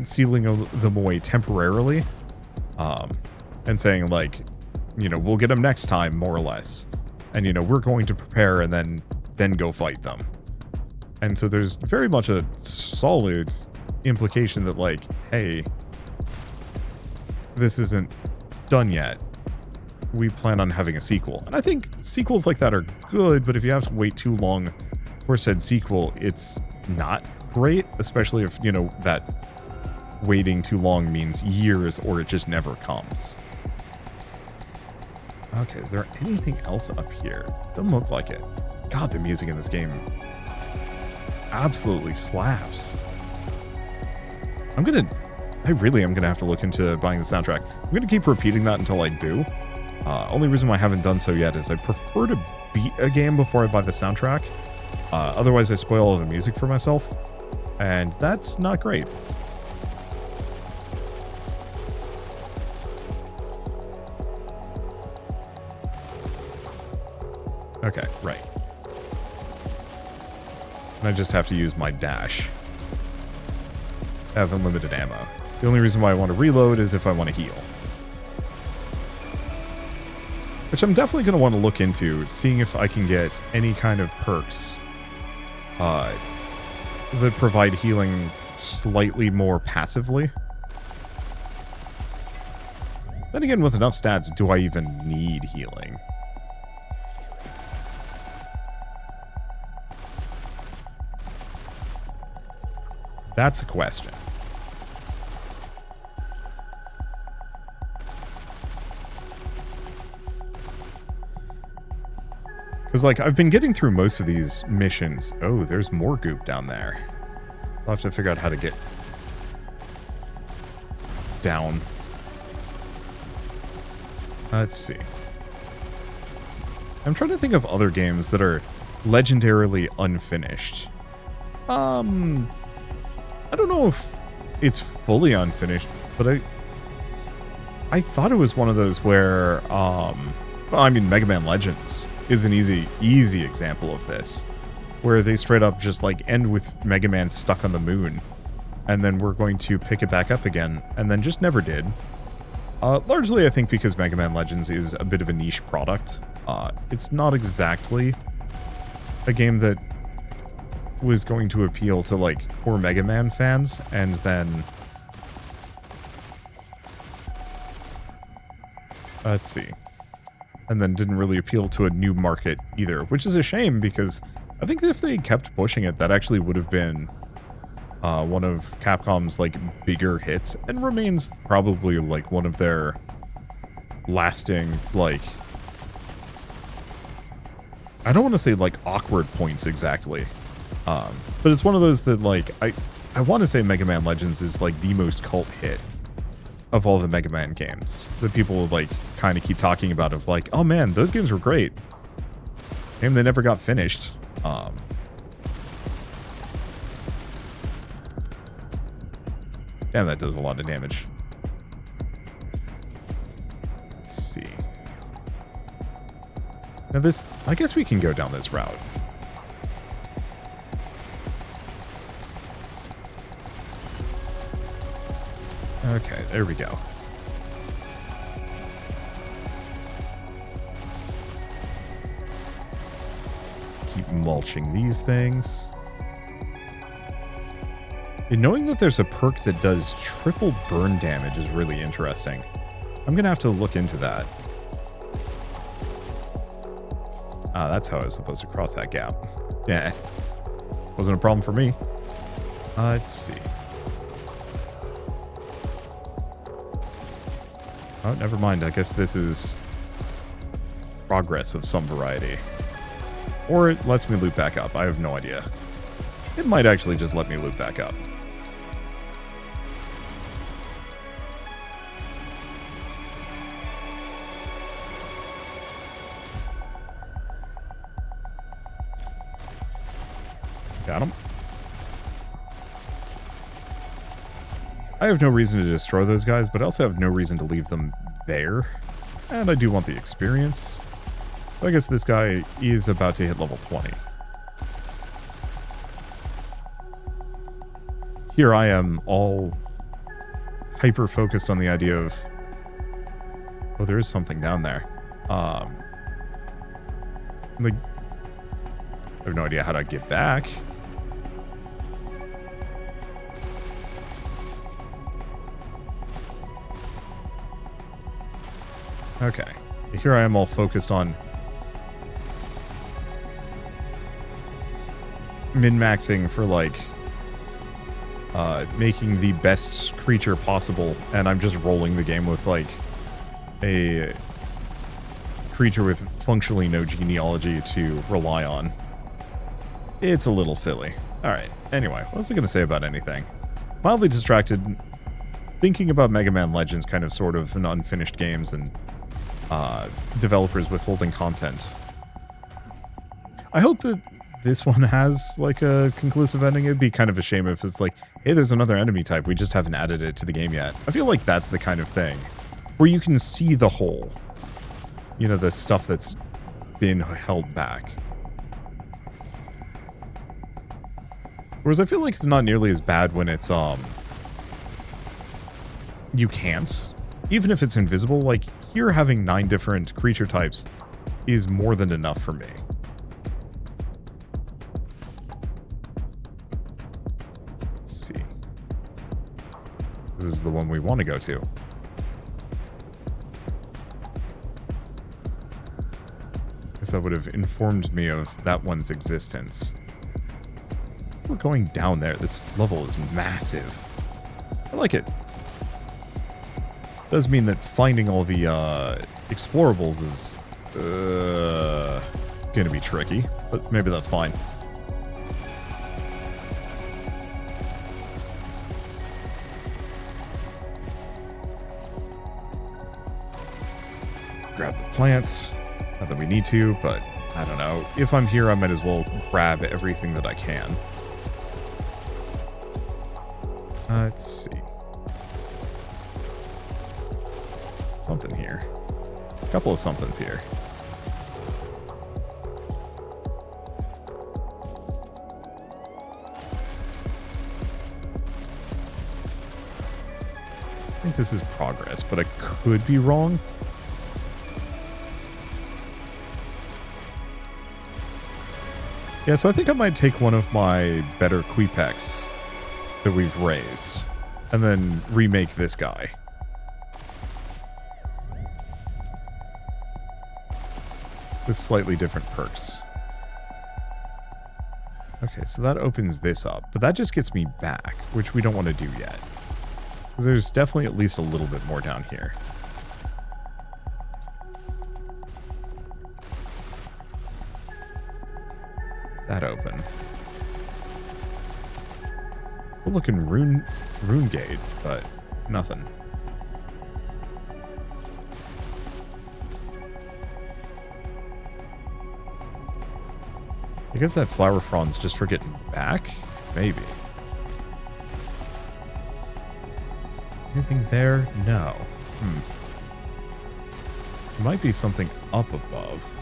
[SPEAKER 1] sealing them away temporarily, and saying, like, you know, we'll get them next time, more or less, and, you know, we're going to prepare and then go fight them. And so there's very much a solid implication that, like, hey, this isn't done yet. We plan on having a sequel. And I think sequels like that are good, but if you have to wait too long for said sequel, it's not great, especially if, you know, that waiting too long means years or it just never comes. Okay, is there anything else up here? Doesn't look like it. God, the music in this game absolutely slaps. I really am gonna have to look into buying the soundtrack. I'm gonna keep repeating that until I do. Only reason why I haven't done so yet is I prefer to beat a game before I buy the soundtrack. Otherwise I spoil all the music for myself, and that's not great. Okay, right. And I just have to use my dash. I have unlimited ammo. The only reason why I want to reload is if I want to heal. Which I'm definitely going to want to look into, seeing if I can get any kind of perks that provide healing slightly more passively. Then again, with enough stats, do I even need healing? That's a question. Because, like, I've been getting through most of these missions. Oh, there's more goop down there. I'll have to figure out how to get down. Let's see. I'm trying to think of other games that are legendarily unfinished. I don't know if it's fully unfinished, but I thought it was one of those where, well, I mean, Mega Man Legends is an easy example of this, where they straight up just like end with Mega Man stuck on the moon, and then we're going to pick it back up again, and then just never did. Largely, I think because Mega Man Legends is a bit of a niche product. It's not exactly a game that was going to appeal to, like, core Mega Man fans, and then... Let's see. And then didn't really appeal to a new market either, which is a shame, because I think if they kept pushing it, that actually would have been one of Capcom's, like, bigger hits, and remains probably, like, one of their lasting, like... I don't want to say, like, awkward points exactly. But it's one of those that, like, I want to say Mega Man Legends is, like, the most cult hit of all the Mega Man games. That people, like, kind of keep talking about of, like, oh man, those games were great. And they never got finished. Damn, that does a lot of damage. Let's see. Now this, I guess we can go down this route. Okay, there we go. Keep mulching these things. And knowing that there's a perk that does triple burn damage is really interesting. I'm gonna have to look into that. Ah, that's how I was supposed to cross that gap. Yeah. Wasn't a problem for me. Let's see. Oh, never mind. I guess this is progress of some variety. Or it lets me loop back up. I have no idea. It might actually just let me loop back up. Got him. I have no reason to destroy those guys, but I also have no reason to leave them there. And I do want the experience. So I guess this guy is about to hit level 20. Here I am, all hyper-focused on the idea of... Oh, there is something down there. Like... I have no idea how to get back. Okay. Here I am all focused on min-maxing for, like, making the best creature possible, and I'm just rolling the game with, like, a creature with functionally no genealogy to rely on. It's a little silly. Alright, anyway, what was I going to say about anything? Mildly distracted, thinking about Mega Man Legends kind of sort of an unfinished games and developers withholding content. I hope that this one has, like, a conclusive ending. It'd be kind of a shame if it's like, hey, there's another enemy type, we just haven't added it to the game yet. I feel like that's the kind of thing where you can see the whole. You know, the stuff that's been held back. Whereas I feel like it's not nearly as bad when it's, you can't. Even if it's invisible, like, here having 9 different creature types is more than enough for me. Let's see. This is the one we want to go to. Guess that would have informed me of that one's existence. We're going down there. This level is massive. I like it. Does mean that finding all the explorables is gonna be tricky, but maybe that's fine. Grab the plants. Not that we need to, but I don't know. If I'm here, I might as well grab everything that I can. Let's see. Something here. A couple of somethings here. I think this is progress, but I could be wrong. Yeah, so I think I might take one of my better Queepex that we've raised and then remake this guy. With slightly different perks. Okay, so that opens this up, but that just gets me back, which we don't want to do yet. Because there's definitely at least a little bit more down here. That open. Cool looking rune gate, but nothing. I guess that flower frond's just for getting back? Maybe. Anything there? No. There might be something up above.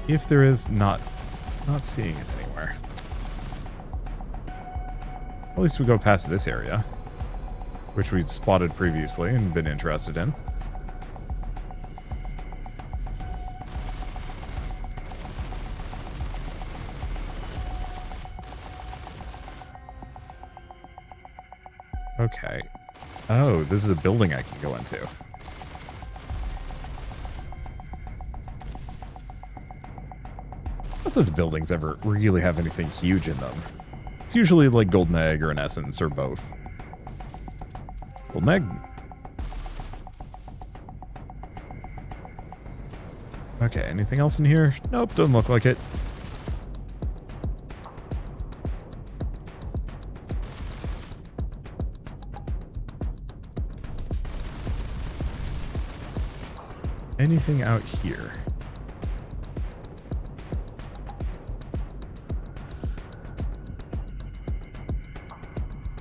[SPEAKER 1] If there is, not seeing it anywhere. At least we go past this area, which we'd spotted previously and been interested in. Okay. Oh, this is a building I can go into. Not that the buildings ever really have anything huge in them. It's usually like golden egg or an essence or both. Golden egg. Okay, anything else in here? Nope, doesn't look like it. Anything out here?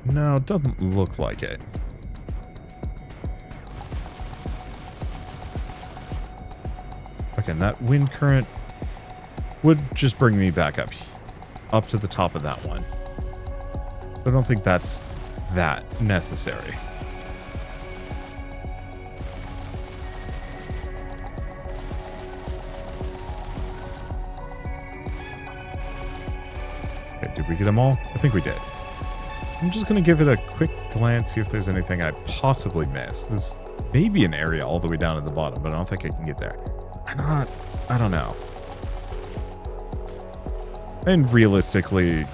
[SPEAKER 1] No, doesn't look like it. Okay, and that wind current would just bring me back up to the top of that one. So I don't think that's that necessary. Did we get them all? I think we did. I'm just going to give it a quick glance, see if there's anything I possibly missed. There's maybe an area all the way down at the bottom, but I don't think I can get there. I don't know. And realistically,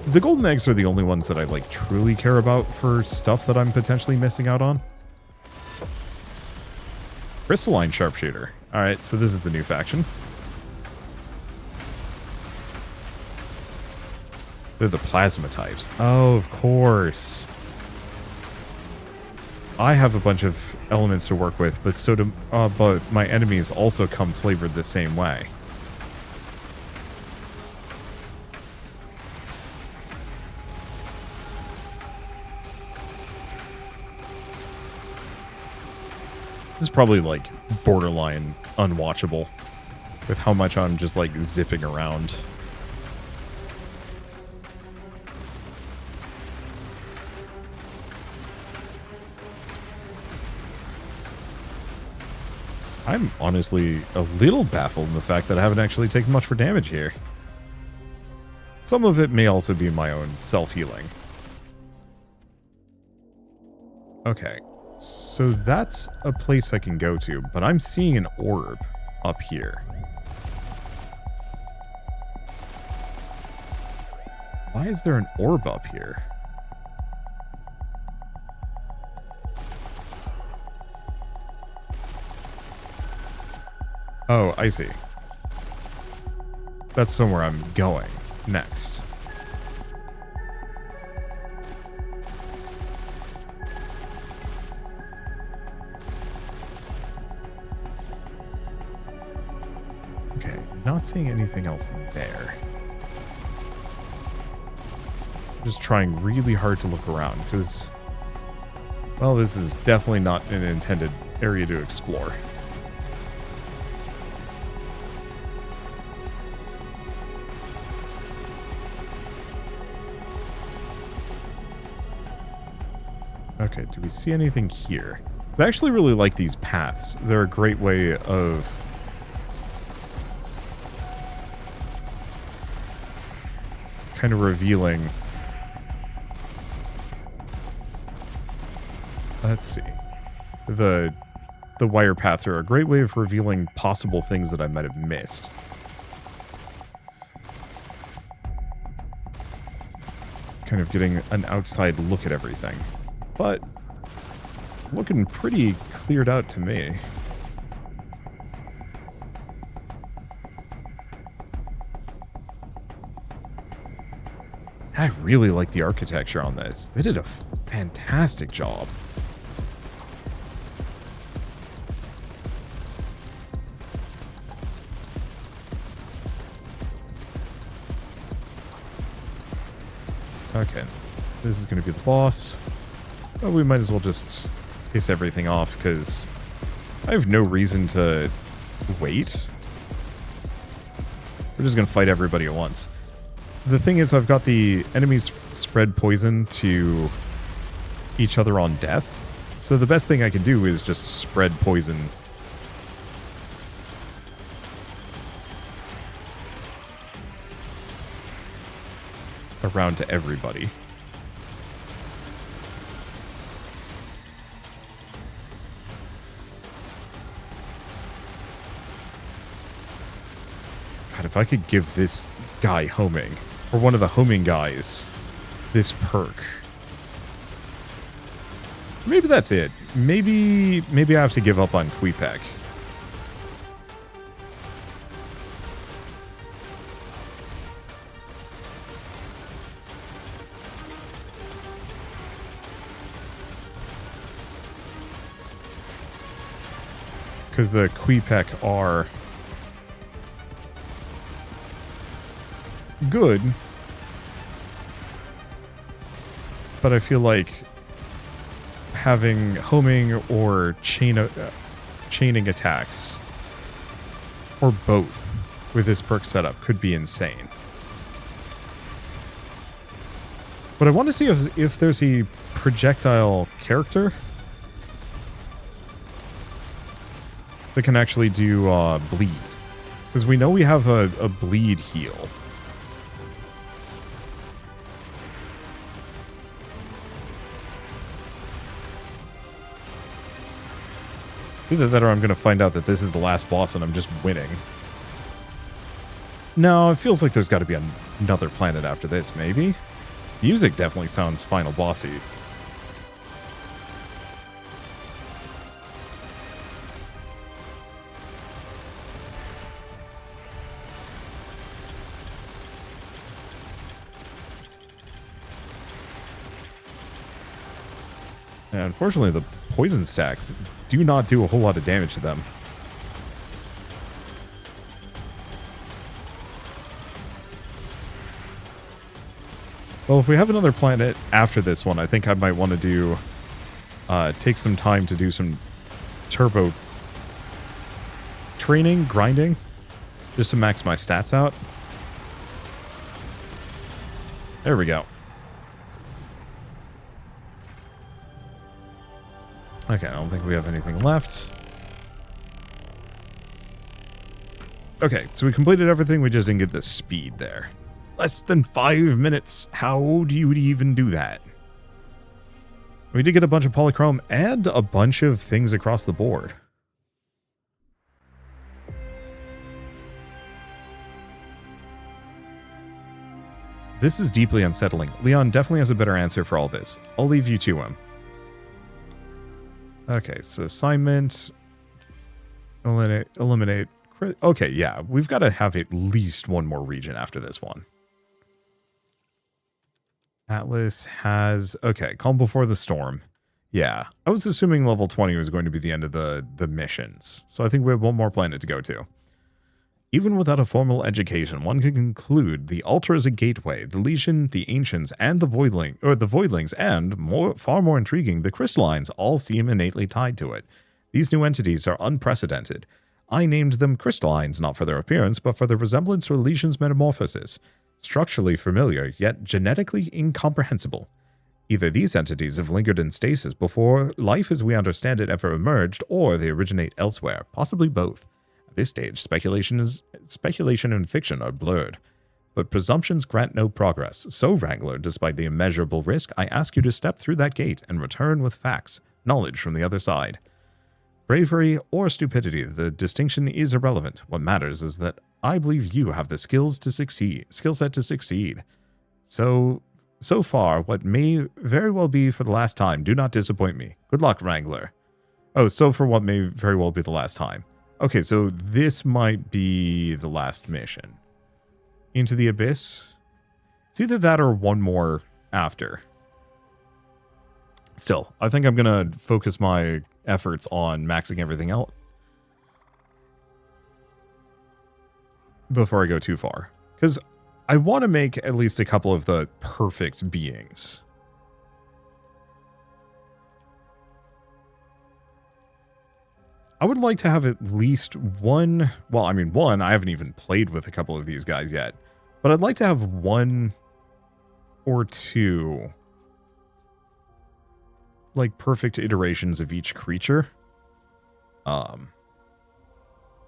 [SPEAKER 1] the golden eggs are the only ones that I like truly care about for stuff that I'm potentially missing out on. Crystalline sharpshooter. Alright, so this is the new faction. They're the plasma types. Oh, of course. I have a bunch of elements to work with, but so do but my enemies also come flavored the same way. is probably like borderline unwatchable with how much I'm just like zipping around. I'm honestly a little baffled in the fact that I haven't actually taken much for damage here. Some of it may also be my own self-healing. Okay, so that's a place I can go to, but I'm seeing an orb up here. Why is there an orb up here? Oh, I see. That's somewhere I'm going next. Okay, not seeing anything else there. Just trying really hard to look around because, well, this is definitely not an intended area to explore. Okay, do we see anything here? I actually really like these paths. They're a great way of kind of revealing. Let's see. The wire paths are a great way of revealing possible things that I might have missed. Kind of getting an outside look at everything. But looking pretty cleared out to me. I really like the architecture on this. They did a fantastic job. Okay, this is going to be the boss. Well, we might as well just piss everything off, because I have no reason to wait. We're just going to fight everybody at once. The thing is, I've got the enemies spread poison to each other on death, so the best thing I can do is just spread poison around to everybody. God, if I could give this guy homing, or one of the homing guys, this perk. Maybe that's it. Maybe I have to give up on Queepec. Because the Queepec are good, but I feel like having homing or chaining attacks, or both, with this perk setup could be insane. But I want to see if there's a projectile character that can actually do bleed. Because we know we have a bleed heal. Either that or I'm going to find out that this is the last boss and I'm just winning. No, it feels like there's got to be another planet after this, maybe? Music definitely sounds final bossy. And unfortunately, the poison stacks do not do a whole lot of damage to them. Well, if we have another planet after this one, I think I might want to do take some time to do some turbo training, grinding, just to max my stats out. There we go. Okay, I don't think we have anything left. Okay, so we completed everything, we just didn't get the speed there. Less than 5 minutes. How do you even do that? We did get a bunch of polychrome and a bunch of things across the board. This is deeply unsettling. Leon definitely has a better answer for all this. I'll leave you to him. Okay, so assignment. Eliminate. Okay, yeah, we've got to have at least one more region after this one. Atlas has... Okay, Calm Before the Storm. Yeah, I was assuming level 20 was going to be the end of the missions. So I think we have one more planet to go to. Even without a formal education, one can conclude the altar is a gateway. The Legion, the Ancients, and the Voidlings, and far more intriguing, the Crystallines all seem innately tied to it. These new entities are unprecedented. I named them Crystallines not for their appearance, but for their resemblance to a Legion's metamorphosis. Structurally familiar, yet genetically incomprehensible. Either these entities have lingered in stasis before life as we understand it ever emerged, or they originate elsewhere, possibly both. At this stage, speculation and fiction are blurred. But presumptions grant no progress. So, Wrangler, despite the immeasurable risk, I ask you to step through that gate and return with facts, knowledge from the other side. Bravery or stupidity, the distinction is irrelevant. What matters is that I believe you have the skill set to succeed. So far, what may very well be for the last time, do not disappoint me. Good luck, Wrangler. Oh, so for what may very well be the last time. Okay, so this might be the last mission. Into the Abyss? It's either that or one more after. Still, I think I'm going to focus my efforts on maxing everything out before I go too far. Because I want to make at least a couple of the perfect beings. I would like to have at least one, well, I mean, one, I haven't even played with a couple of these guys yet, but I'd like to have one or two, like, perfect iterations of each creature,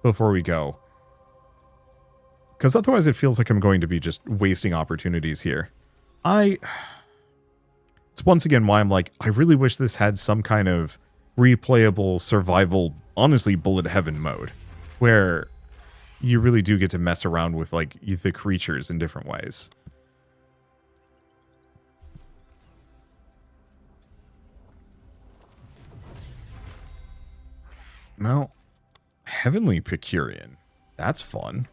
[SPEAKER 1] before we go. Because otherwise it feels like I'm going to be just wasting opportunities here. It's once again why I'm like, I really wish this had some kind of replayable survival, honestly, bullet heaven mode, where you really do get to mess around with, like, the creatures in different ways. Well, Heavenly Picurian. That's fun.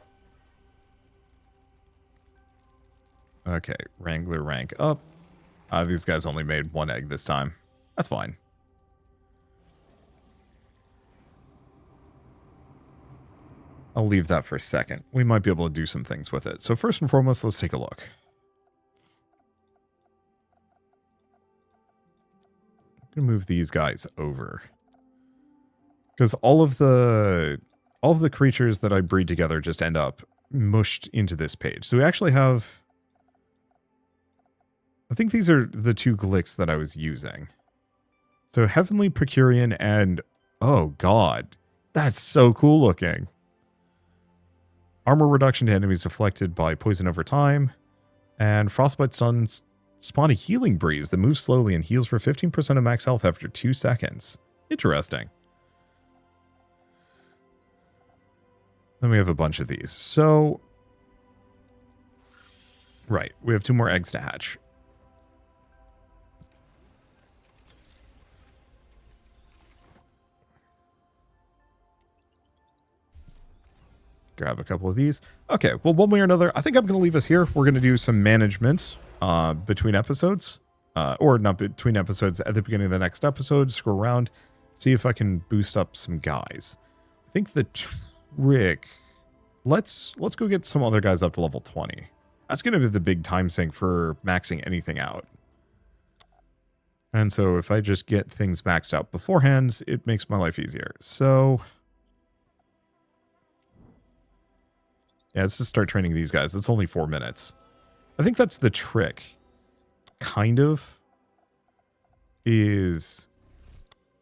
[SPEAKER 1] Okay, Wrangler rank up. These guys only made one egg this time. That's fine. I'll leave that for a second. We might be able to do some things with it. So first and foremost, let's take a look. I'm going to move these guys over. Because all of the creatures that I breed together just end up mushed into this page. So we actually have... I think these are the two Glicks that I was using. So Heavenly Picurian and... Oh god. That's so cool looking. Armor reduction to enemies deflected by poison over time. And Frostbite Stuns spawn a healing breeze that moves slowly and heals for 15% of max health after 2 seconds. Interesting. Then we have a bunch of these. So... Right, we have 2 more eggs to hatch. Grab a couple of these. Okay, well, one way or another, I think I'm going to leave us here. We're going to do some management between episodes. Or not between episodes, at the beginning of the next episode. Scroll around, see if I can boost up some guys. I think the trick... Let's go get some other guys up to level 20. That's going to be the big time sink for maxing anything out. And so if I just get things maxed out beforehand, it makes my life easier. So yeah, let's just start training these guys. That's only 4 minutes. I think that's the trick. Kind of. Is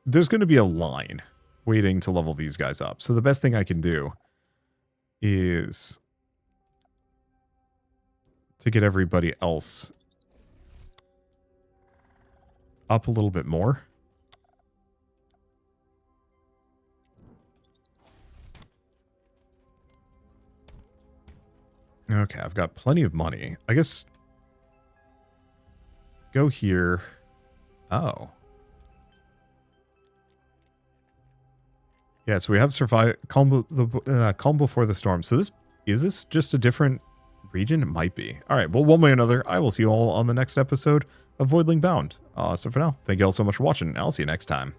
[SPEAKER 1] there's going to be a line waiting to level these guys up. So the best thing I can do is to get everybody else up a little bit more. Okay, I've got plenty of money. I guess go here. Oh. Yeah, so we have survived calm before the storm. So is this just a different region? It might be. All right, well, one way or another, I will see you all on the next episode of Voidling Bound. So for now, thank you all so much for watching, and I'll see you next time.